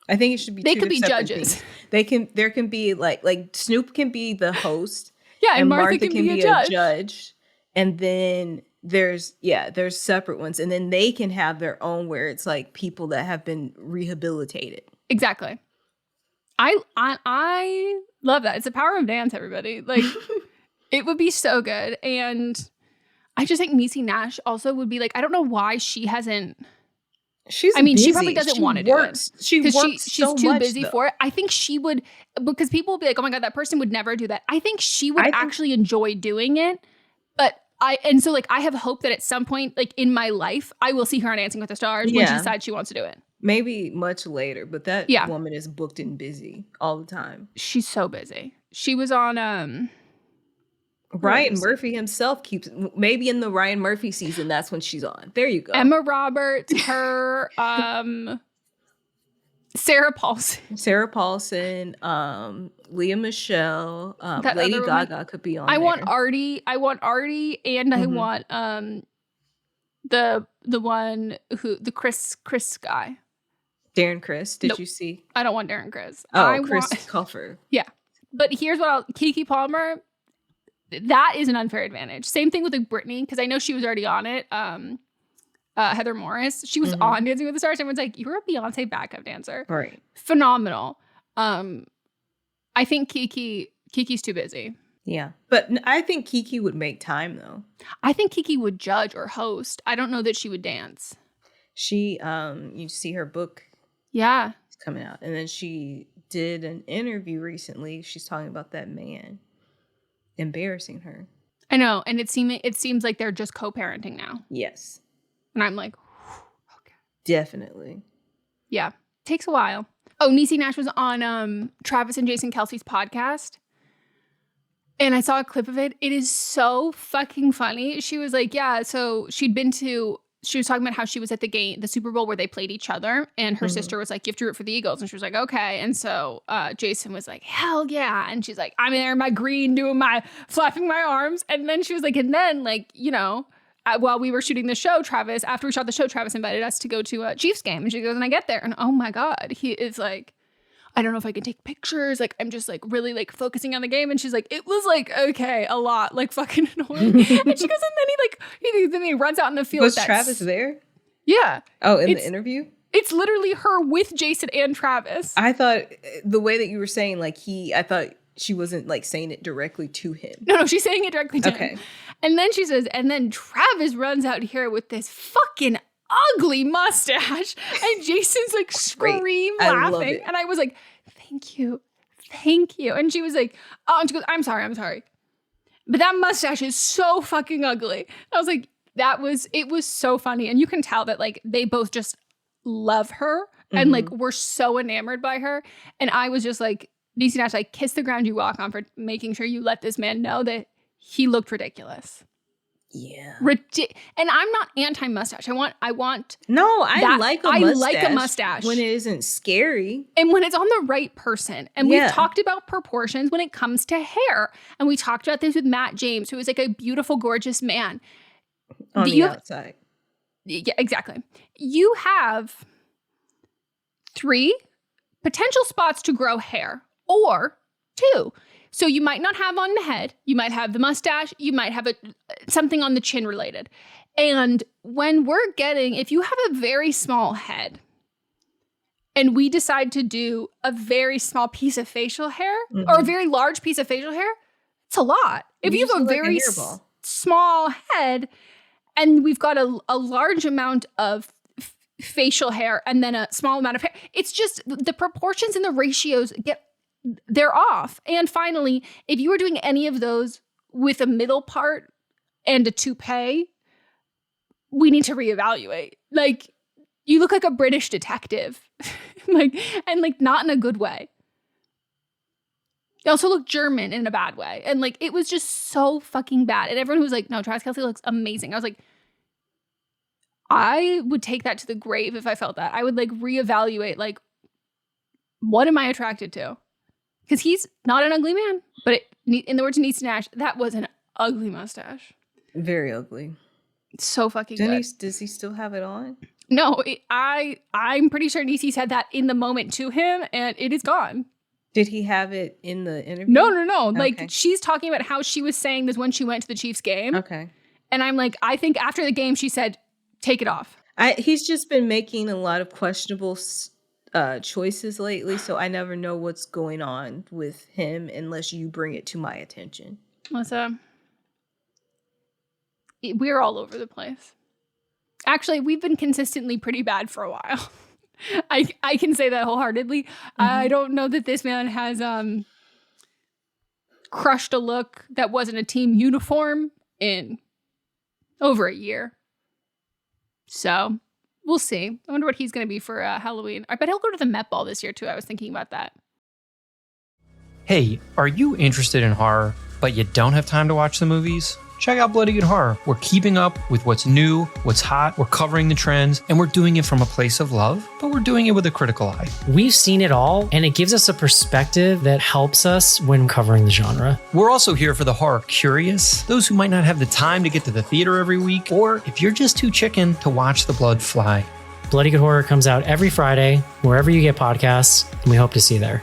I think it should be they two could be separate judges. Things. There can be like Snoop can be the host. Yeah, and Martha can be a judge. And then there's separate ones, and then they can have their own where it's like people that have been rehabilitated. Exactly. I love that. It's the power of dance, everybody. Like it would be so good. And I just think Niecy Nash also would be like, I don't know why she hasn't. She probably doesn't want to do it. She's too busy for it. I think she would, because people will be like, oh my God, that person would never do that. I think she would actually enjoy doing it. But I have hope that at some point, like in my life, I will see her on Dancing with the Stars when she decides she wants to do it. Maybe much later, but that woman is booked and busy all the time. She's so busy. She was on Ryan Murphy himself keeps, maybe in the Ryan Murphy season, that's when she's on. There you go. Emma Roberts, her, Sarah Paulson, Leah Michelle, Lady Gaga could be on. I want Artie, and I want the one who the Chris guy. Darren Criss. Did you see? I don't want Darren Criss. Chris Cuffer. Yeah. But here's what Keke Palmer, that is an unfair advantage. Same thing with like Britney, because I know she was already on it. Heather Morris, she was on Dancing with the Stars. Everyone's like, you're a Beyonce backup dancer. Right. Phenomenal. I think Kiki's too busy. Yeah. But I think Keke would make time though. I think Keke would judge or host. I don't know that she would dance. She, you see her book. Yeah. It's coming out. And then she did an interview recently. She's talking about that man embarrassing her. I know. And it seems like they're just co-parenting now. Yes. And I'm like, okay. Definitely. Yeah. Takes a while. Oh, Niecy Nash was on Travis and Jason Kelce's podcast. And I saw a clip of it. It is so fucking funny. She was like, yeah, so she was talking about how she was at the Super Bowl where they played each other. And her sister was like, you have to root for the Eagles. And she was like, okay. And so Jason was like, hell yeah. And she's like, I'm there in my green flapping my arms. And then she was like, and then like, you know, while we were shooting the show, after we shot the show, Travis invited us to go to a Chiefs game. And she goes, and I get there. And oh my God, he is like, I don't know if I can take pictures. Like, I'm just like really like focusing on the game. And she's like, it was like, okay, a lot, like fucking annoying. And she goes, and then he runs out in the field. Was Travis there? Yeah. Oh, in the interview? It's literally her with Jason and Travis. I thought the way that you were saying, like I thought she wasn't like saying it directly to him. No, she's saying it directly to him. And then she says, and then Travis runs out here with this fucking ugly mustache. And Jason's like scream laughing. And I was like, thank you. Thank you. And she was like, oh, and she goes, I'm sorry. But that mustache is so fucking ugly. I was like, it was so funny. And you can tell that like they both just love her and like we're so enamored by her. And I was just like, Niecy Nash, like kiss the ground you walk on for making sure you let this man know that he looked ridiculous. Yeah. And I'm not anti-mustache. I want No, I like a mustache. I like a mustache. When it isn't scary. And when it's on the right person. And we've talked about proportions when it comes to hair. And we talked about this with Matt James, who is like a beautiful, gorgeous man. On the outside. Yeah, exactly. You have 3 potential spots to grow hair, or 2. So you might not have on the head, you might have the mustache, you might have something on the chin related. And when if you have a very small head and we decide to do a very small piece of facial hair or a very large piece of facial hair, it's a lot. If you have a very small head and we've got a large amount of facial hair and then a small amount of hair, it's just the proportions and the ratios they're off. And finally, if you were doing any of those with a middle part and a toupee, we need to reevaluate. Like, you look like a British detective. and not in a good way. You also look German in a bad way. And like, it was just so fucking bad. And everyone was like, no, Travis Kelce looks amazing. I was like, I would take that to the grave if I felt that. I would like reevaluate, like, what am I attracted to? Because he's not an ugly man. But in the words of Niecy Nash, that was an ugly mustache. Very ugly. So fucking good. Does he still have it on? No, I'm pretty sure Niecy said that in the moment to him, and it is gone. Did he have it in the interview? No. Okay. Like, she's talking about how she was saying this when she went to the Chiefs game. Okay. And I'm like, I think after the game, she said, take it off. He's just been making a lot of questionable choices lately, so I never know what's going on with him unless you bring it to my attention. Melissa, we're all over the place. Actually, we've been consistently pretty bad for a while. I can say that wholeheartedly. I don't know that this man has crushed a look that wasn't a team uniform in over a year. So we'll see. I wonder what he's going to be for Halloween. I bet he'll go to the Met Ball this year too. I was thinking about that. Hey, are you interested in horror, but you don't have time to watch the movies? Check out Bloody Good Horror. We're keeping up with what's new, what's hot, we're covering the trends, and we're doing it from a place of love, but we're doing it with a critical eye. We've seen it all, and it gives us a perspective that helps us when covering the genre. We're also here for the horror curious, those who might not have the time to get to the theater every week, or if you're just too chicken to watch the blood fly. Bloody Good Horror comes out every Friday, wherever you get podcasts, and we hope to see you there.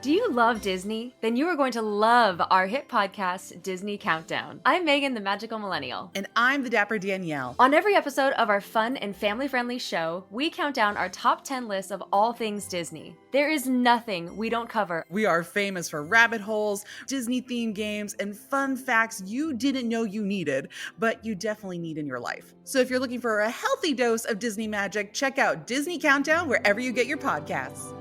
Do you love Disney? Then you are going to love our hit podcast, Disney Countdown. I'm Megan, the Magical Millennial. And I'm the Dapper Danielle. On every episode of our fun and family-friendly show, we count down our top 10 lists of all things Disney. There is nothing we don't cover. We are famous for rabbit holes, Disney-themed games, and fun facts you didn't know you needed, but you definitely need in your life. So if you're looking for a healthy dose of Disney magic, check out Disney Countdown wherever you get your podcasts.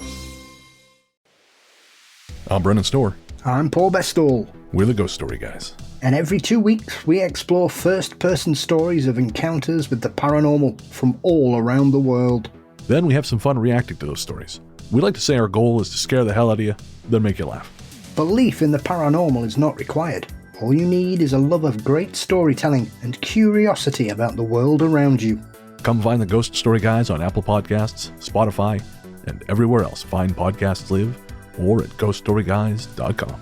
I'm Brennan Storr. I'm Paul Bestall. We're the Ghost Story Guys. And every 2 weeks, we explore first-person stories of encounters with the paranormal from all around the world. Then we have some fun reacting to those stories. We like to say our goal is to scare the hell out of you, then make you laugh. Belief in the paranormal is not required. All you need is a love of great storytelling and curiosity about the world around you. Come find the Ghost Story Guys on Apple Podcasts, Spotify, and everywhere else fine podcasts live, or at ghoststoryguys.com.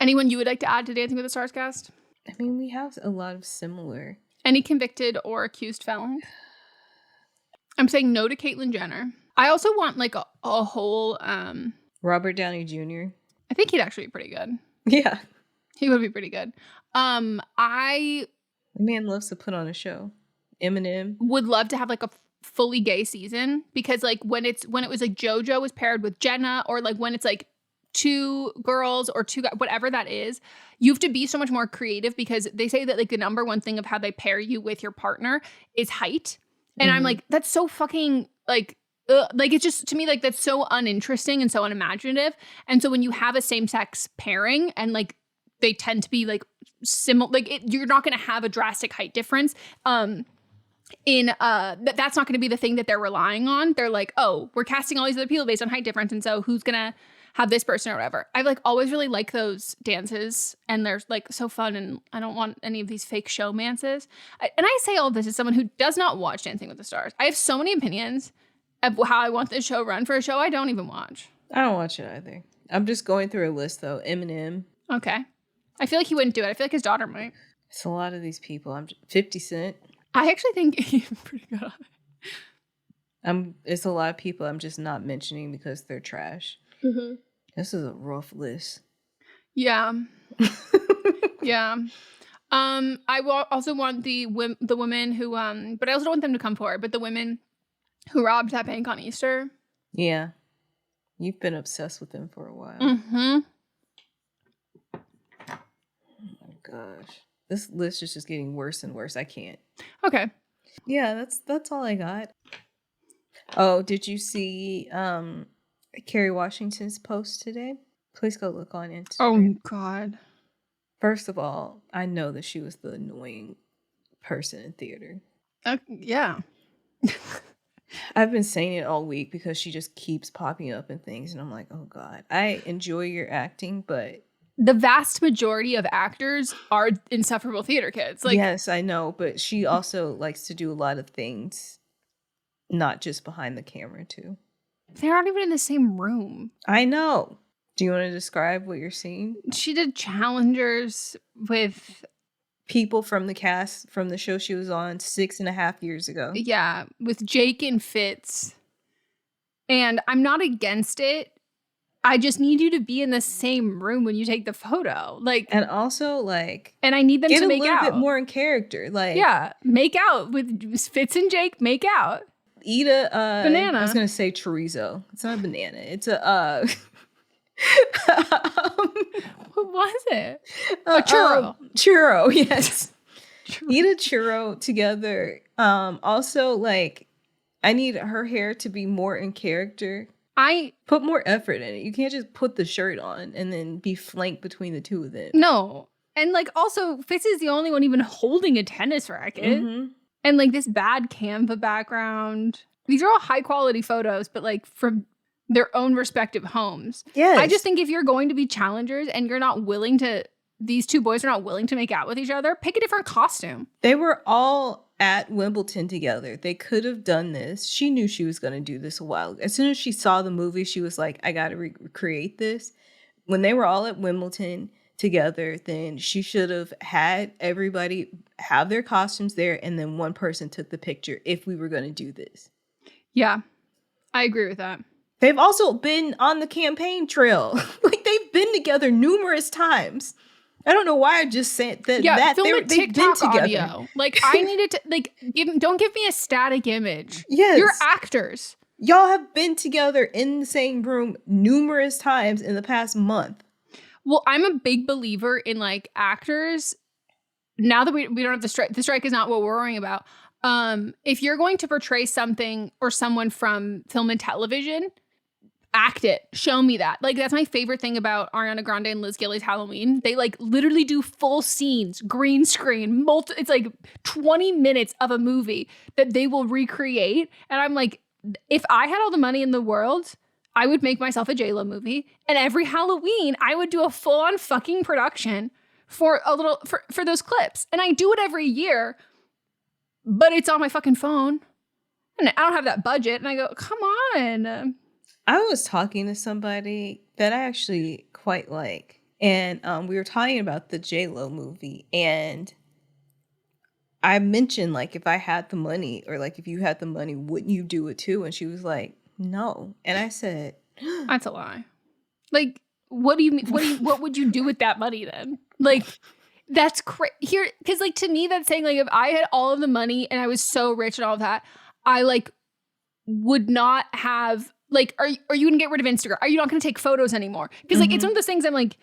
Anyone you would like to add to Dancing with the Stars cast? I mean, we have a lot of similar. Any convicted or accused felons? I'm saying no to Caitlyn Jenner. I also want like a whole Robert Downey Jr. I think he'd actually be pretty good. Yeah. He would be pretty good. The man loves to put on a show. Eminem would love to have like a fully gay season, because like when it was like JoJo was paired with Jenna, or like when it's like two girls or two guys, whatever that is, you have to be so much more creative because they say that like the number one thing of how they pair you with your partner is height. And I'm like, that's so fucking like it's just to me like that's so uninteresting and so unimaginative. And so when you have a same-sex pairing and like they tend to be like similar, like you're not going to have a drastic height difference. That's not going to be the thing that they're relying on. They're like, oh, we're casting all these other people based on height difference, and so who's gonna have this person or whatever. I've like always really liked those dances, and they're like so fun, and I don't want any of these fake showmances. And I say all this as someone who does not watch Dancing with the Stars. I have so many opinions of how I want this show run for a show I don't even watch. I don't watch it either. I'm just going through a list though. Eminem. Okay. I feel like he wouldn't do it. I feel like his daughter might. It's a lot of these people. 50 Cent. I actually think he's pretty good on it. It's a lot of people I'm just not mentioning because they're trash. Mm-hmm. This is a rough list. Yeah. Yeah. I also want the women who, but I also don't want them to come forward, but the women who robbed that bank on Easter. Yeah. You've been obsessed with them for a while. Mm-hmm. Oh my gosh. This list is just getting worse and worse. I can't. Okay. Yeah, that's all I got. Oh, did you see Kerry Washington's post today? Please go look on Instagram. Oh God. First of all, I know that she was the annoying person in theater. Yeah. I've been saying it all week because she just keeps popping up in things, and I'm like, oh God. I enjoy your acting, but the vast majority of actors are insufferable theater kids. Like, yes, I know, but she also likes to do a lot of things, not just behind the camera too. They're not even in the same room. I know. Do you want to describe what you're seeing? She did challengers with people from the cast from the show she was on 6.5 years ago. Yeah, with Jake and Fitz. And I'm not against it. I just need you to be in the same room when you take the photo. Like, and also like, and I need them to make out. Get a little bit more in character. Like, yeah, make out with Fitz and Jake, make out. Eat a banana. I was gonna say chorizo. It's not a banana. It's a what was it? A churro. Churro, yes. Eat a churro together. Also, like, I need her hair to be more in character. I put more effort in it. You can't just put the shirt on and then be flanked between the two of them. No. And like also Fitz is the only one even holding a tennis racket. Mm-hmm. And like this bad Canva background. These are all high quality photos, but like from their own respective homes. Yes. I just think if you're going to be challengers and you're not willing to, these two boys are not willing to make out with each other, pick a different costume. They were all at Wimbledon together. They could have done this. She knew she was going to do this a while ago. As soon as she saw the movie, she was like, I got to recreate this. When they were all at Wimbledon together, then she should have had everybody have their costumes there, and then one person took the picture if we were going to do this. Yeah, I agree with that. They've also been on the campaign trail. Like, they've been together numerous times. I don't know why I just said that. Yeah, film a they've been TikTok together. audio. Like, I needed to, like, don't give me a static image. Yes. You're actors. Y'all have been together in the same room numerous times in the past month. Well, I'm a big believer in, like, actors. Now that we don't have the strike is not what we're worrying about. If you're going to portray something or someone from film and television, act it. Show me that. Like, that's my favorite thing about Ariana Grande and Liz Gilly's Halloween. They like literally do full scenes, green screen, it's like 20 minutes of a movie that they will recreate. And I'm like, if I had all the money in the world, I would make myself a J-Lo movie. And every Halloween, I would do a full-on fucking production for those clips. And I do it every year, but it's on my fucking phone. And I don't have that budget. And I go, come on. I was talking to somebody that I actually quite like, and we were talking about the J-Lo movie, and I mentioned, like, if I had the money, or like, if you had the money, wouldn't you do it too? And she was like, no. And I said, that's a lie. Like, what do you mean? What would you do with that money then? Like, that's crazy. Here, because like, to me, that's saying, like, if I had all of the money and I was so rich and all of that, I like would not have Like, are you going to get rid of Instagram? Are you not going to take photos anymore? Because like, it's one of those things I'm like,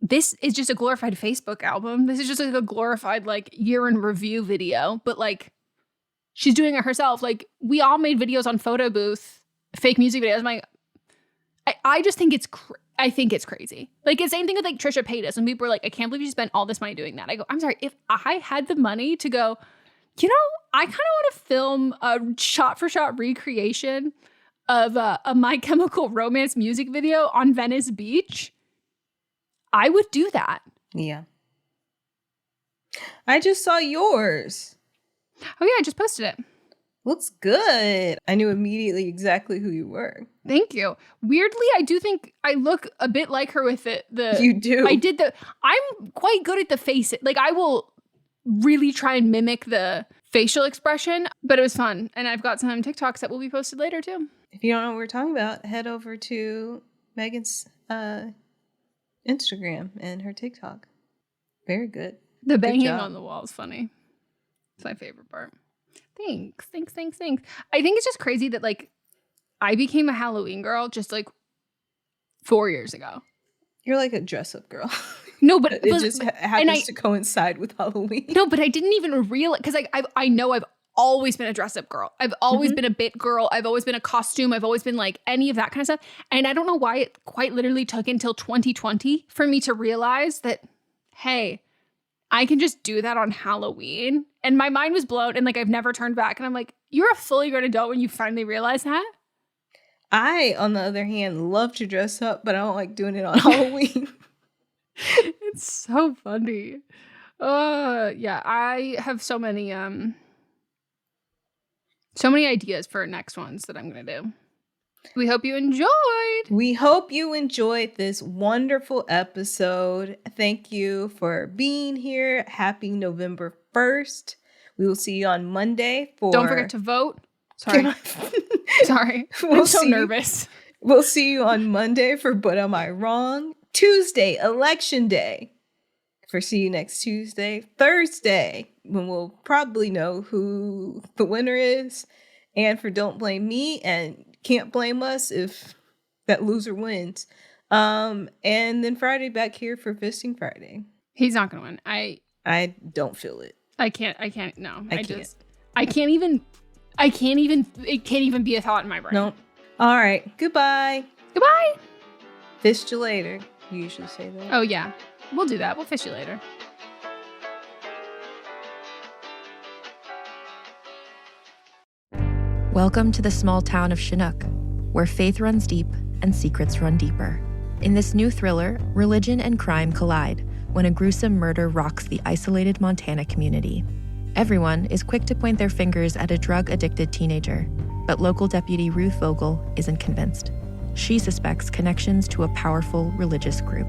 this is just a glorified Facebook album. This is just like a glorified like year in review video. But like, she's doing it herself. Like, we all made videos on photo booth, fake music videos. I'm like, I just think it's I think it's crazy. Like, it's the same thing with like Trisha Paytas. And people were like, I can't believe you spent all this money doing that. I go, I'm sorry. If I had the money to go, you know, I kind of want to film a shot-for-shot recreation of a My Chemical Romance music video on Venice Beach, I would do that. Yeah. I just saw yours. Oh, yeah, I just posted it. Looks good. I knew immediately exactly who you were. Thank you. Weirdly, I do think I look a bit like her with the You do. I'm quite good at the face. Like, I will really try and mimic the facial expression, but it was fun. And I've got some TikToks that will be posted later, too. If you don't know what we're talking about, head over to Megan's Instagram and her TikTok. Very good. The banging on the wall is funny. It's my favorite part. Thanks. I think it's just crazy that, like, I became a Halloween girl just, like, 4 years ago. You're like a dress-up girl. No, but it just happens to coincide with Halloween. No, but I didn't even realize, because like I know I've always been a dress-up girl. I've always been a bit girl. I've always been a costume. I've always been like any of that kind of stuff. And I don't know why it quite literally took until 2020 for me to realize that, hey, I can just do that on Halloween. And my mind was blown, and like I've never turned back. And I'm like, you're a fully grown adult when you finally realize that? I, on the other hand, love to dress up, but I don't like doing it on Halloween. It's so funny. Yeah, I have so many ideas for next ones that I'm going to do. We hope you enjoyed. We hope you enjoyed this wonderful episode. Thank you for being here. Happy November 1st. We will see you on Monday for... Don't forget to vote. Sorry. Sorry. I'm so nervous. We'll see you on Monday for But Am I Wrong? Tuesday, Election Day. For See You Next Tuesday. Thursday, when we'll probably know who the winner is. And for Don't Blame Me and Can't Blame Us if that loser wins. And then Friday back here for Fisting Friday. He's not going to win. I don't feel it. I can't. No. It can't even be a thought in my brain. Nope. All right. Goodbye. Goodbye. Fish you later. You usually say that. Oh, yeah. We'll do that. We'll fish you later. Welcome to the small town of Chinook, where faith runs deep and secrets run deeper. In this new thriller, religion and crime collide when a gruesome murder rocks the isolated Montana community. Everyone is quick to point their fingers at a drug-addicted teenager, but local deputy Ruth Vogel isn't convinced. She suspects connections to a powerful religious group.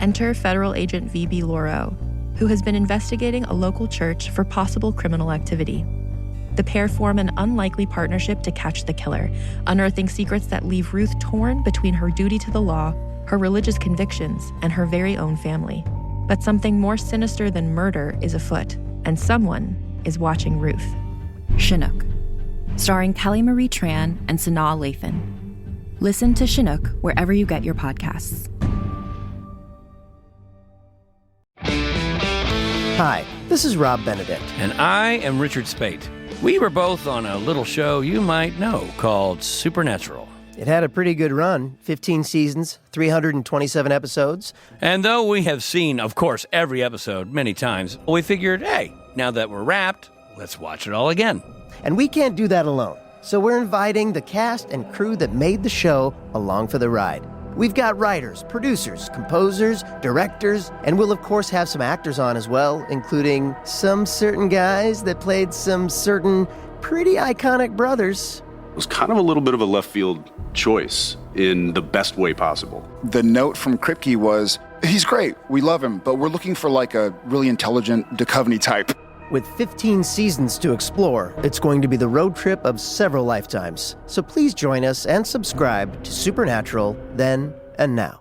Enter federal agent V.B. Lauro, who has been investigating a local church for possible criminal activity. The pair form an unlikely partnership to catch the killer, unearthing secrets that leave Ruth torn between her duty to the law, her religious convictions, and her very own family. But something more sinister than murder is afoot, and someone is watching Ruth. Chinook, starring Kelly Marie Tran and Sanaa Lathan. Listen to Chinook wherever you get your podcasts. Hi, this is Rob Benedict. And I am Richard Spate. We were both on a little show you might know called Supernatural. It had a pretty good run, 15 seasons, 327 episodes. And though we have seen, of course, every episode many times, we figured, hey, now that we're wrapped, let's watch it all again. And we can't do that alone. So we're inviting the cast and crew that made the show along for the ride. We've got writers, producers, composers, directors, and we'll of course have some actors on as well, including some certain guys that played some certain pretty iconic brothers. It was kind of a little bit of a left field choice in the best way possible. The note from Kripke was, he's great, we love him, but we're looking for like a really intelligent Duchovny type. With 15 seasons to explore, it's going to be the road trip of several lifetimes. So please join us and subscribe to Supernatural then and now.